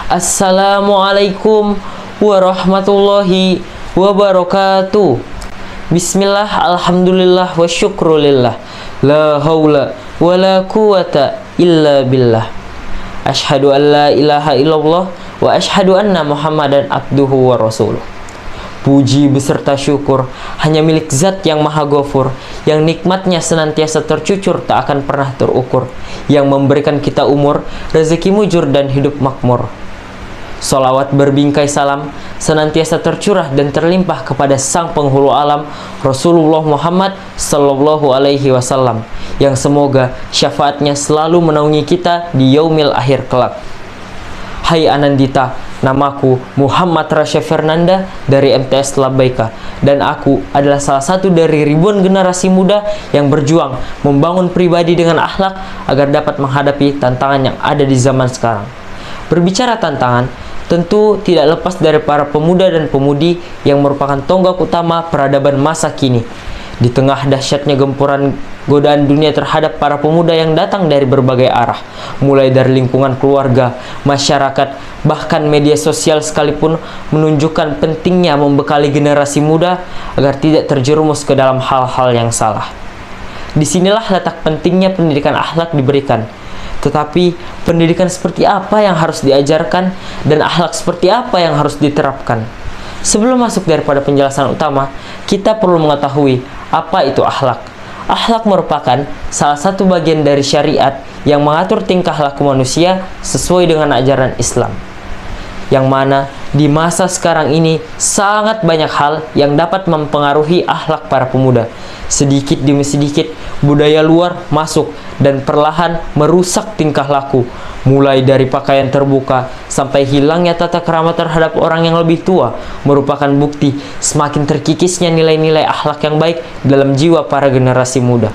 Assalamualaikum warahmatullahi wabarakatuh. Bismillah, alhamdulillah, wa syukrulillah. La haula wa la quwata illa billah. Asyhadu an la ilaha illallah wa asyhadu anna Muhammadan abduhu wa rasuluh. Puji beserta syukur hanya milik Zat yang Maha Ghafur, yang nikmatnya senantiasa tercucur tak akan pernah terukur, yang memberikan kita umur, rezeki mujur dan hidup makmur. Salawat berbingkai salam senantiasa tercurah dan terlimpah kepada sang penghulu alam, Rasulullah Muhammad sallallahu alaihi wasallam, yang semoga syafaatnya selalu menaungi kita di yaumil akhir kelak. Hai Anandita, namaku Muhammad Rasya Fernanda dari MTS Labaika, dan aku adalah salah satu dari ribuan generasi muda yang berjuang membangun pribadi dengan akhlak agar dapat menghadapi tantangan yang ada di zaman sekarang. Berbicara tantangan, tentu tidak lepas dari para pemuda dan pemudi yang merupakan tonggak utama peradaban masa kini. Di tengah dahsyatnya gempuran godaan dunia terhadap para pemuda yang datang dari berbagai arah, mulai dari lingkungan keluarga, masyarakat, bahkan media sosial sekalipun menunjukkan pentingnya membekali generasi muda agar tidak terjerumus ke dalam hal-hal yang salah. Disinilah letak pentingnya pendidikan akhlak diberikan. Tetapi pendidikan seperti apa yang harus diajarkan dan akhlak seperti apa yang harus diterapkan? Sebelum masuk daripada penjelasan utama, kita perlu mengetahui apa itu akhlak. Akhlak merupakan salah satu bagian dari syariat yang mengatur tingkah laku manusia sesuai dengan ajaran Islam. Yang mana di masa sekarang ini sangat banyak hal yang dapat mempengaruhi akhlak para pemuda. Sedikit demi sedikit budaya luar masuk dan perlahan merusak tingkah laku, mulai dari pakaian terbuka sampai hilangnya tata krama terhadap orang yang lebih tua, merupakan bukti semakin terkikisnya nilai-nilai akhlak yang baik dalam jiwa para generasi muda.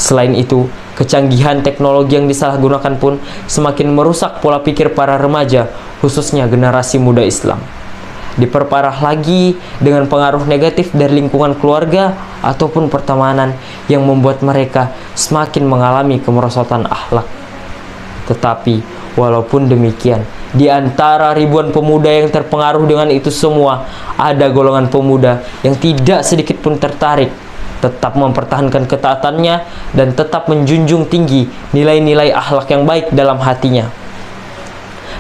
Selain itu, kecanggihan teknologi yang disalahgunakan pun semakin merusak pola pikir para remaja, khususnya generasi muda Islam. Diperparah lagi dengan pengaruh negatif dari lingkungan keluarga ataupun pertemanan yang membuat mereka semakin mengalami kemerosotan akhlak. Tetapi walaupun demikian, di antara ribuan pemuda yang terpengaruh dengan itu semua, ada golongan pemuda yang tidak sedikit pun tertarik, tetap mempertahankan ketaatannya dan tetap menjunjung tinggi nilai-nilai akhlak yang baik dalam hatinya.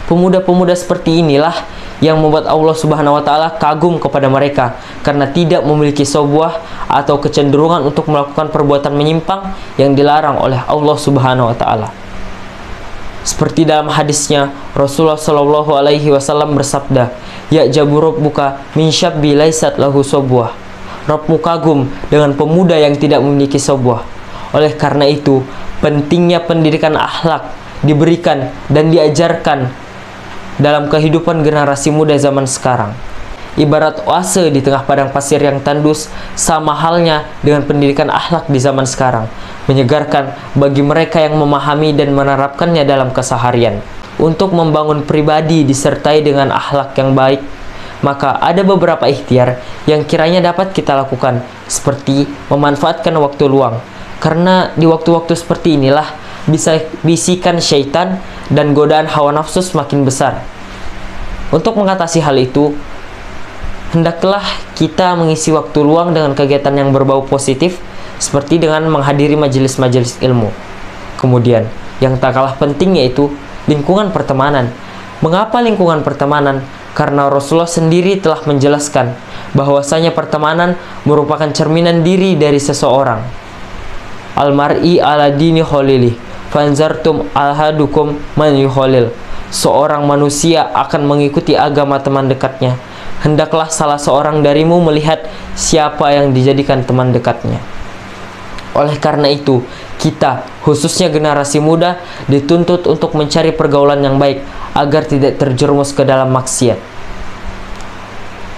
Pemuda-pemuda seperti inilah yang membuat Allah Subhanahu wa taala kagum kepada mereka karena tidak memiliki sebuah atau kecenderungan untuk melakukan perbuatan menyimpang yang dilarang oleh Allah Subhanahu wa taala. Seperti dalam hadisnya, Rasulullah Shallallahu alaihi wasallam bersabda, "Ya jaburubbuka min syabbi laisat lahu sobwah." Rabbmu kagum dengan pemuda yang tidak memiliki sobwah. Oleh karena itu, pentingnya pendidikan akhlak diberikan dan diajarkan dalam kehidupan generasi muda zaman sekarang. Ibarat oase di tengah padang pasir yang tandus, sama halnya dengan pendidikan akhlak di zaman sekarang, menyegarkan bagi mereka yang memahami dan menerapkannya dalam keseharian. Untuk membangun pribadi disertai dengan akhlak yang baik, maka ada beberapa ikhtiar yang kiranya dapat kita lakukan, seperti memanfaatkan waktu luang, karena di waktu-waktu seperti inilah bisa bisikan syaitan dan godaan hawa nafsu semakin besar. Untuk mengatasi hal itu, hendaklah kita mengisi waktu luang dengan kegiatan yang berbau positif, seperti dengan menghadiri majelis-majelis ilmu. Kemudian, yang tak kalah penting yaitu lingkungan pertemanan. Mengapa lingkungan pertemanan? Karena Rasulullah sendiri telah menjelaskan bahwasanya pertemanan merupakan cerminan diri dari seseorang. Al-mar'i ala dini khalilih, fanzartum alhadukum man yukhalil. Seorang manusia akan mengikuti agama teman dekatnya. Hendaklah salah seorang darimu melihat siapa yang dijadikan teman dekatnya. Oleh karena itu, kita, khususnya generasi muda, dituntut untuk mencari pergaulan yang baik agar tidak terjerumus ke dalam maksiat.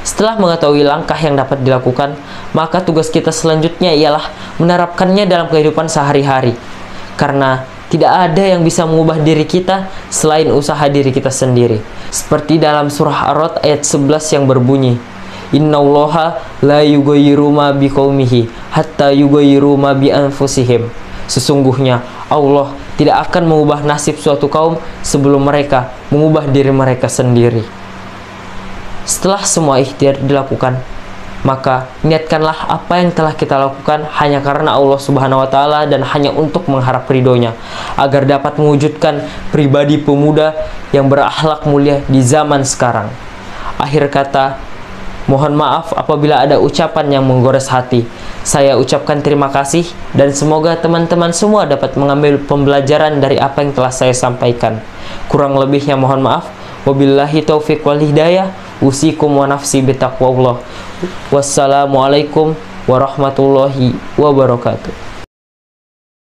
Setelah mengetahui langkah yang dapat dilakukan, maka tugas kita selanjutnya ialah menerapkannya dalam kehidupan sehari-hari. Karena tidak ada yang bisa mengubah diri kita selain usaha diri kita sendiri. Seperti dalam surah Ar-Ra'd ayat 11 yang berbunyi, "Innallaha la yughayyiru ma biqaumihi hatta yughayyiru ma bi anfusihim." Sesungguhnya Allah tidak akan mengubah nasib suatu kaum sebelum mereka mengubah diri mereka sendiri. Setelah semua ikhtiar dilakukan, maka niatkanlah apa yang telah kita lakukan hanya karena Allah Subhanahu wa Ta'ala dan hanya untuk mengharap ridhonya, agar dapat mewujudkan pribadi pemuda yang berakhlak mulia di zaman sekarang. Akhir kata, mohon maaf apabila ada ucapan yang menggores hati. Saya ucapkan terima kasih dan semoga teman-teman semua dapat mengambil pembelajaran dari apa yang telah saya sampaikan. Kurang lebihnya mohon maaf. Wabillahi taufiq wal hidayah. Usikum wa nafsi bitaqwallah. Wassalamualaikum warahmatullahi wabarakatuh.